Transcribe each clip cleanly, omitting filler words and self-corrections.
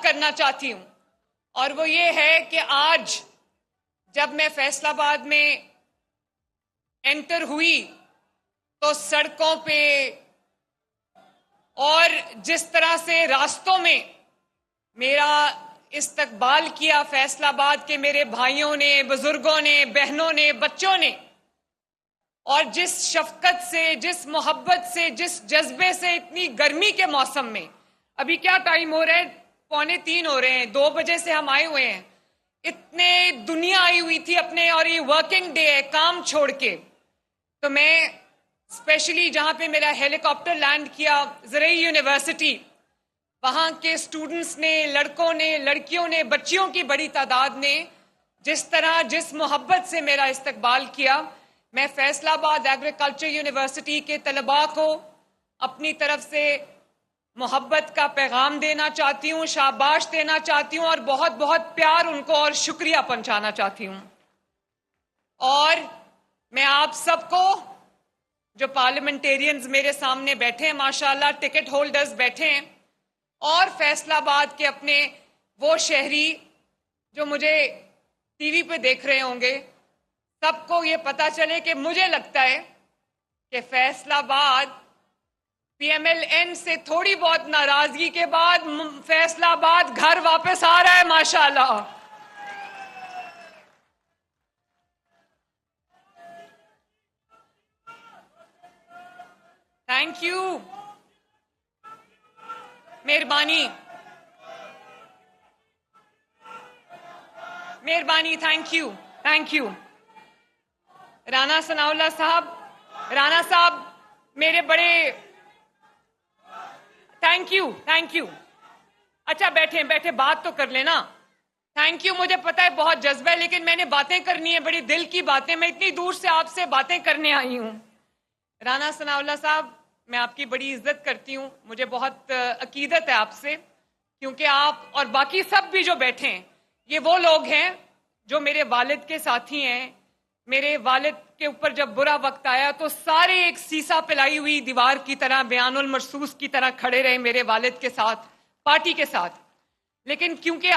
बात करना चाहती हूं और वो ये है कि आज जब मैं फैसलाबाद में एंटर हुई तो सड़कों पे और जिस तरह से रास्तों में मेरा इस्तकबाल किया फैसलाबाद के मेरे भाइयों ने, बुजुर्गों ने, बहनों ने, बच्चों ने, और जिस शफकत से, जिस मोहब्बत से, जिस जज्बे से इतनी गर्मी के मौसम में, अभी क्या टाइम हो रहा है, 2:45 हो रहे हैं, 2 बजे से हम आए हुए हैं, इतने दुनिया आई हुई थी अपने, और ये वर्किंग डे है, काम छोड़ के। तो मैं स्पेशली जहां पे मेरा हेलीकॉप्टर लैंड किया, ज़रई यूनिवर्सिटी, वहां के स्टूडेंट्स ने, लड़कों ने, लड़कियों ने, बच्चियों की बड़ी तादाद ने जिस तरह, जिस मोहब्बत से मेरा इस्तकबाल किया, मैं फैसलाबाद एग्रीकल्चर यूनिवर्सिटी के तलबा को अपनी तरफ से मोहब्बत का पैगाम देना चाहती हूँ, शाबाश देना चाहती हूँ और बहुत बहुत प्यार उनको और शुक्रिया पहुंचाना चाहती हूँ। और मैं आप सबको, जो पार्लियामेंटेरियंस मेरे सामने बैठे हैं, माशाल्लाह टिकट होल्डर्स बैठे हैं, और फैसलाबाद के अपने वो शहरी जो मुझे टीवी पे देख रहे होंगे, सबको ये पता चले कि मुझे लगता है कि फैसलाबाद पीएमएलएन से थोड़ी बहुत नाराजगी के बाद फैसलाबाद घर वापस आ रहा है, माशाल्लाह। थैंक यू, मेहरबानी, मेहरबानी, thank you, thank you. Rana Sanaullah साहब, राना साहब मेरे बड़े, थैंक यू, थैंक यू। अच्छा बैठे बैठे बात तो कर लेना। थैंक यू, मुझे पता है बहुत जज्बा है, लेकिन मैंने बातें करनी है, बड़ी दिल की बातें, मैं इतनी दूर से आपसे बातें करने आई हूं। राना सनाउल्लाह साहब, मैं आपकी बड़ी इज्जत करती हूं, मुझे बहुत अकीदत है आपसे, क्योंकि आप और बाकी सब भी जो बैठे हैं, ये वो लोग हैं जो मेरे वालिद के साथी हैं। मेरे वालिद के ऊपर जब बुरा वक्त आया तो सारे एक सीसा पिलाई हुई दीवार की तरह, बयानुल मरसूस की तरह खड़े रहे मेरे वालिद के साथ, पार्टी के साथ। लेकिन क्योंकि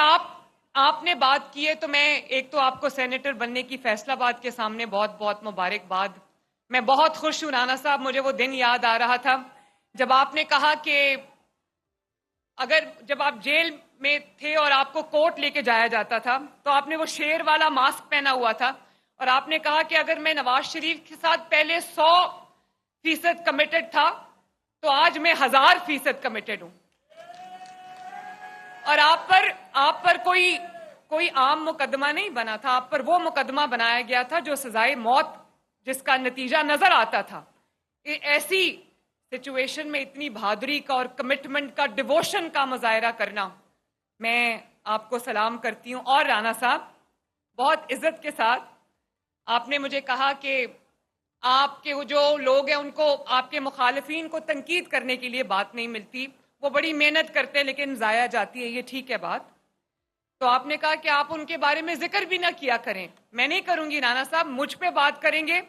आपने बात की है, तो मैं एक तो आपको सेनेटर बनने की फैसलाबाद के सामने बहुत बहुत मुबारकबाद। मैं बहुत खुश हूं राना साहब, मुझे वो दिन याद आ रहा था जब आपने कहा कि जब आप जेल में थे और आपको कोर्ट लेके जाया जाता था, तो आपने वो शेर वाला मास्क पहना हुआ था और आपने कहा कि अगर मैं नवाज शरीफ के साथ पहले 100% कमिटेड था, तो आज मैं 1000% कमिटेड हूं। और आप पर कोई आम मुकदमा नहीं बना था, आप पर वो मुकदमा बनाया गया था जो सजाए मौत, जिसका नतीजा नजर आता था। ऐसी सिचुएशन में इतनी बहादुरी का और कमिटमेंट का, डिवोशन का मुजाहरा करना, मैं आपको सलाम करती हूं। और राना साहब, बहुत इज्जत के साथ आपने मुझे कहा कि आपके वो जो लोग हैं उनको, आपके मुखालिफिन को तनकीद करने के लिए बात नहीं मिलती, वो बड़ी मेहनत करते हैं लेकिन जाया जाती है, ये ठीक है बात। तो आपने कहा कि आप उनके बारे में जिक्र भी ना किया करें। मैं नहीं करूंगी राना साहब, मुझ पे बात करेंगे,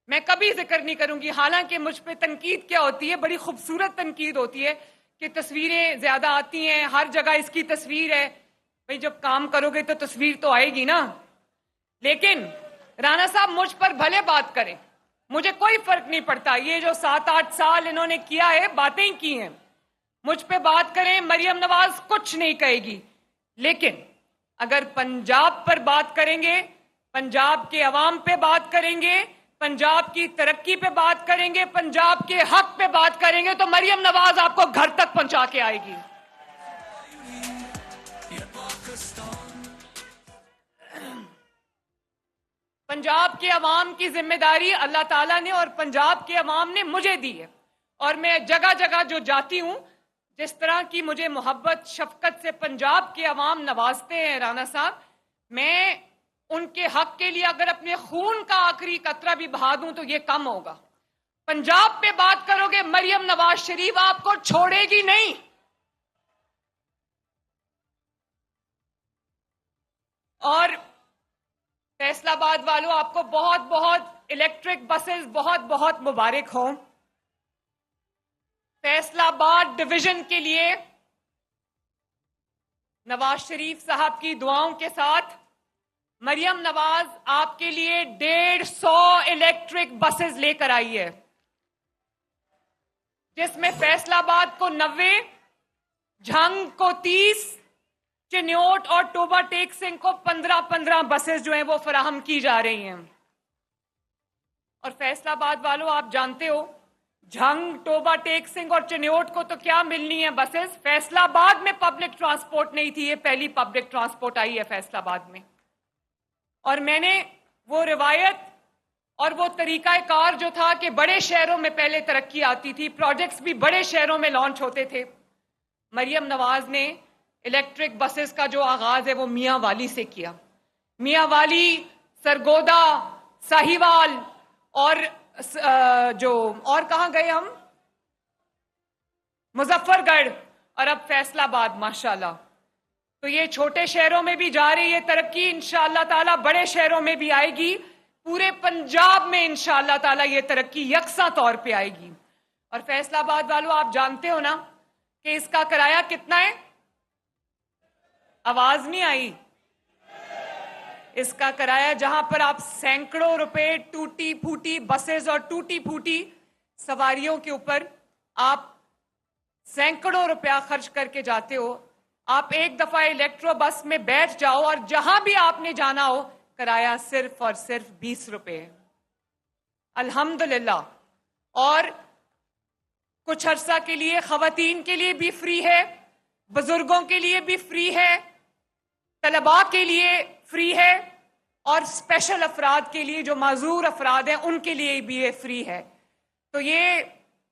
मैं कभी जिक्र नहीं करूंगी। हालांकि मुझ पे तनकीद क्या होती है, बड़ी खूबसूरत तनकीद होती है कि तस्वीरें ज्यादा आती हैं, हर जगह इसकी तस्वीर है। भाई जब काम करोगे तो तस्वीर तो आएगी ना। लेकिन राना साहब, मुझ पर भले बात करें, मुझे कोई फर्क नहीं पड़ता। ये जो 7-8 साल इन्होंने किया है, बातें की हैं, मुझ पे बात करें, मरियम नवाज कुछ नहीं कहेगी। लेकिन अगर पंजाब पर बात करेंगे, पंजाब के अवाम पे बात करेंगे, पंजाब की तरक्की पे बात करेंगे, पंजाब के हक पे बात करेंगे, तो मरियम नवाज आपको घर तक पहुंचा के आएगी। पंजाब के अवाम की जिम्मेदारी अल्लाह ताला ने और पंजाब के अवाम ने मुझे दी है, और मैं जगह जगह जो जाती हूं, जिस तरह की मुझे मोहब्बत शफकत से पंजाब के अवाम नवाजते हैं राना साहब, मैं उनके हक के लिए अगर अपने खून का आखिरी कतरा भी बहा दूं तो ये कम होगा। पंजाब पे बात करोगे, मरियम नवाज शरीफ आपको छोड़ेगी नहीं। और फैसलाबाद वालों, आपको बहुत बहुत इलेक्ट्रिक बसेस बहुत बहुत मुबारक हो। फैसलाबाद डिवीजन के लिए नवाज शरीफ साहब की दुआओं के साथ मरियम नवाज आपके लिए 150 इलेक्ट्रिक बसेस लेकर आई है, जिसमें फैसलाबाद को 90, झंग को 30, चिन्योट और टोबा टेक सिंह को 15-15 बसेस जो हैं वो फराहम की जा रही हैं। और फैसलाबाद वालों, आप जानते हो, झंग, टोबा टेक सिंह और चिन्योट को तो क्या मिलनी है बसेस, फैसलाबाद में पब्लिक ट्रांसपोर्ट नहीं थी, ये पहली पब्लिक ट्रांसपोर्ट आई है फैसलाबाद में। और मैंने वो रिवायत और वो तरीकाकार जो था कि बड़े शहरों में पहले तरक्की आती थी, प्रोजेक्ट्स भी बड़े शहरों में लॉन्च होते थे, मरियम नवाज ने इलेक्ट्रिक बसेस का जो आगाज है वो मियां वाली से किया। मियां वाली, सरगोदा, साहिवाल और और कहां गए हम, मुजफ्फरगढ़ और अब फैसलाबाद, माशाल्लाह। तो ये छोटे शहरों में भी जा रही है तरक्की, इंशाअल्लाह ताला बड़े शहरों में भी आएगी, पूरे पंजाब में इंशाअल्लाह ताला ये तरक्की यकसा तौर पे आएगी। और फैसलाबाद वालों, आप जानते हो ना कि इसका किराया कितना है? आवाज नहीं आई। इसका किराया, जहां पर आप सैकड़ों रुपए टूटी फूटी बसेस और टूटी फूटी सवारियों के ऊपर आप सैकड़ों रुपया खर्च करके जाते हो, आप एक दफा इलेक्ट्रो बस में बैठ जाओ और जहां भी आपने जाना हो, किराया सिर्फ और सिर्फ 20 रुपए है। अल्हम्दुलिल्लाह। और कुछ अरसा के लिए खवातीन के लिए भी फ्री है, बुजुर्गों के लिए भी फ्री है, तलबा के लिए फ्री है, और स्पेशल अफराद के लिए, जो माजूर अफराद हैं, उनके लिए भी ये फ्री है। तो ये,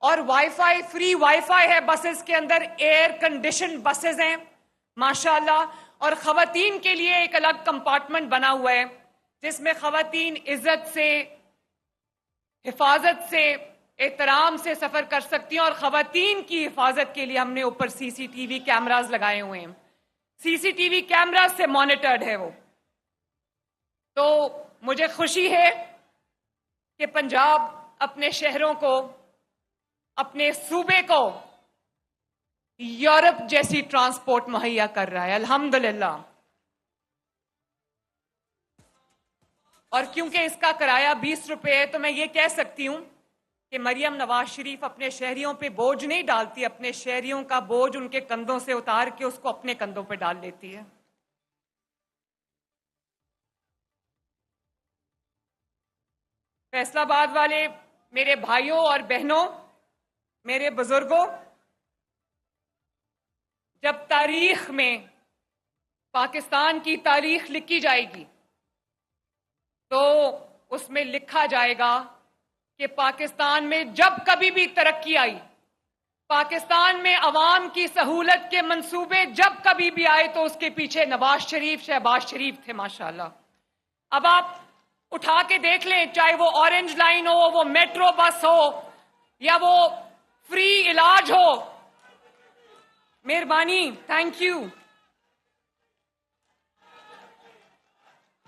और वाईफाई, फ्री वाईफाई है बसेस के अंदर, एयर कंडीशन बसेस हैं माशाल्लाह। और खवातीन के लिए एक अलग कंपार्टमेंट बना हुआ है जिसमें खवातीन इज्जत से, हिफाजत से, एहतराम से सफर कर सकती हैं। और खवातीन की हिफाजत के लिए हमने ऊपर सीसीटीवी कैमरास लगाए हुए हैं, सीसीटीवी कैमरा से मॉनिटर्ड है वो। तो मुझे खुशी है कि पंजाब अपने शहरों को, अपने सूबे को यूरोप जैसी ट्रांसपोर्ट मुहैया कर रहा है, अल्हम्दुलिल्लाह। और क्योंकि इसका किराया 20 रुपए है, तो मैं ये कह सकती हूं कि मरियम नवाज शरीफ अपने शहरियों पे बोझ नहीं डालती, अपने शहरियों का बोझ उनके कंधों से उतार के उसको अपने कंधों पे डाल लेती है। फैसलाबाद वाले मेरे भाइयों और बहनों, मेरे बुजुर्गों, जब तारीख में पाकिस्तान की तारीख लिखी जाएगी तो उसमें लिखा जाएगा कि पाकिस्तान में जब कभी भी तरक्की आई, पाकिस्तान में अवाम की सहूलत के मंसूबे जब कभी भी आए, तो उसके पीछे नवाज शरीफ, शहबाज शरीफ थे माशाल्लाह। अब आप उठा के देख लें, चाहे वो ऑरेंज लाइन हो, वो मेट्रो बस हो, या वो फ्री इलाज हो। मेहरबानी, थैंक यू,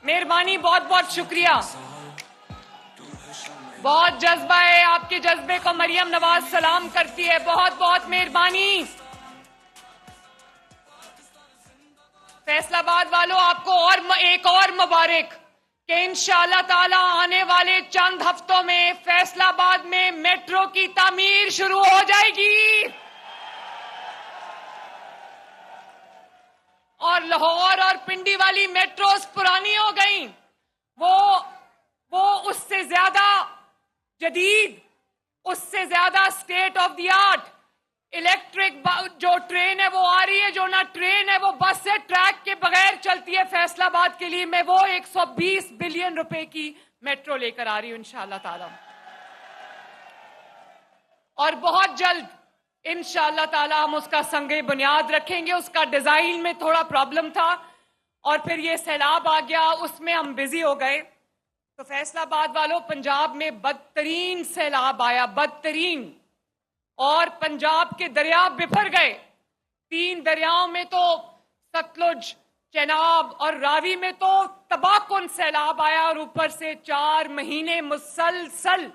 मेहरबानी, बहुत बहुत शुक्रिया। बहुत जज्बा है, आपके जज्बे को मरियम नवाज सलाम करती है, बहुत बहुत मेहरबानी। फैसलाबाद वालों, आपको और एक और मुबारक कि इंशाअल्लाह ताला आने वाले चंद हफ्तों में फैसलाबाद में मेट्रो की तामीर शुरू हो जाएगी। और लाहौर और पिंडी वाली मेट्रोस पुरानी हो गई, वो उससे ज्यादा जदीद, उससे ज्यादा state of the art electric जो ट्रेन है वो आ रही है, जो ना ट्रेन है वो बस से, ट्रैक के बगैर चलती है फैसलाबाद के लिए। मैं वो 120 बिलियन रुपए की मेट्रो लेकर आ रही हूं इंशाअल्लाह ताला। और बहुत जल्द इंशाअल्लाह ताला हम उसका संगे बुनियाद रखेंगे। उसका डिजाइन में थोड़ा प्रॉब्लम था और फिर ये सैलाब आ गया, उसमें हम बिजी हो गए। तो फैसलाबाद वालों, पंजाब में बदतरीन सैलाब आया, बदतरीन, और पंजाब के दरिया बिफर गए। 3 दरियाओं में तो सतलुज, चेनाब और रावी में तो तबाहकुन सैलाब आया, और ऊपर से 4 महीने मुसलसल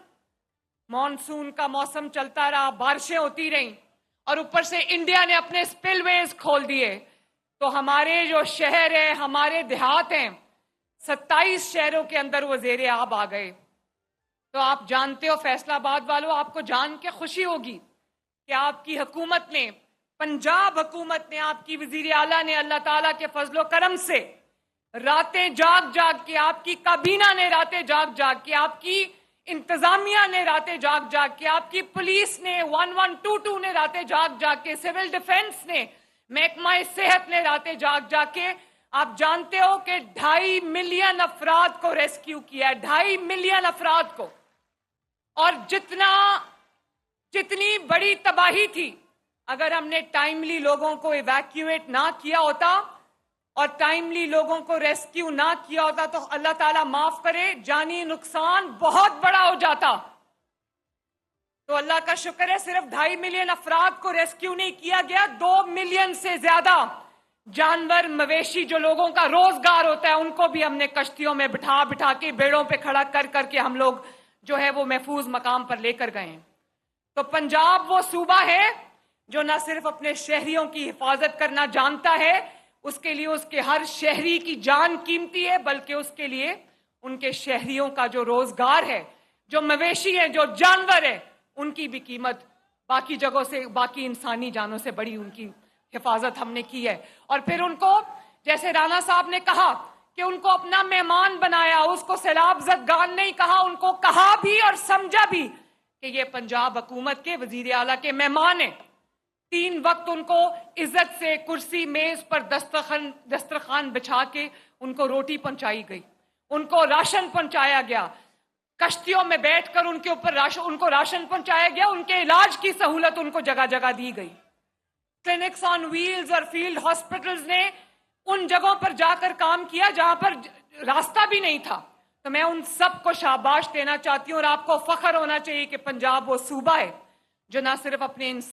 मॉनसून का मौसम चलता रहा, बारिशें होती रहीं, और ऊपर से इंडिया ने अपने स्पिलवेज खोल दिए। तो हमारे जो शहर है, हमारे देहात हैं, 27 शहरों के अंदर वो ज़ेरे आब आ गए। तो आप जानते हो फैसलाबाद वालों, आपको जान के खुशी होगी कि आपकी हुकूमत ने, पंजाब हुकूमत ने, आपकी वजीर आला ने अल्लाह ताला के फजलो करम से रातें जाग जाग के, आपकी काबीना ने रातें जाग जाग के, आपकी इंतजामिया ने रातें जाग जाग के, आपकी पुलिस ने 1122 ने रातें जाग जाग के, सिविल डिफेंस ने, महकमा सेहत ने रातें जाग जाग के, आप जानते हो कि 2.5 मिलियन अफराद को रेस्क्यू किया है, 2.5 मिलियन अफराद को। और जितनी बड़ी तबाही थी, अगर हमने टाइमली लोगों को इवैक्यूएट ना किया होता और टाइमली लोगों को रेस्क्यू ना किया होता तो अल्लाह ताला माफ करे, जानी नुकसान बहुत बड़ा हो जाता। तो अल्लाह का शुक्र है, सिर्फ 2.5 मिलियन अफराद को रेस्क्यू नहीं किया गया, 2 मिलियन से ज्यादा जानवर, मवेशी, जो लोगों का रोजगार होता है, उनको भी हमने कश्तियों में बिठा बिठा के, बेड़ों पे खड़ा कर करके हम लोग जो है वो महफूज मकाम पर लेकर गए हैं। तो पंजाब वो सूबा है जो न सिर्फ अपने शहरियों की हिफाजत करना जानता है, उसके लिए उसके हर शहरी की जान कीमती है, बल्कि उसके लिए उनके शहरियों का जो रोजगार है, जो मवेशी है, जो जानवर है, उनकी भी कीमत बाकी जगहों से, बाकी इंसानी जानों से बड़ी उनकी हिफाजत हमने की है। और फिर उनको, जैसे राणा साहब ने कहा कि उनको अपना मेहमान बनाया, उसको सैलाब ज़दगान नहीं कहा, उनको कहा भी और समझा भी कि ये पंजाब हुकूमत के वजीर आला के मेहमान हैं। 3 वक्त उनको इज्जत से कुर्सी मेज पर दस्तरखान बिछा के उनको रोटी पहुंचाई गई, उनको राशन पहुंचाया गया, कश्तियों में बैठकर उनके ऊपर उनको राशन पहुंचाया गया, उनके इलाज की सहूलत उनको जगह जगह दी गई। क्लिनिक्स ऑन व्हील्स और फील्ड हॉस्पिटल्स ने उन जगहों पर जाकर काम किया जहां पर रास्ता भी नहीं था। तो मैं उन सबको शाबाश देना चाहती हूं और आपको फख्र होना चाहिए कि पंजाब वो सूबा है जो ना सिर्फ अपने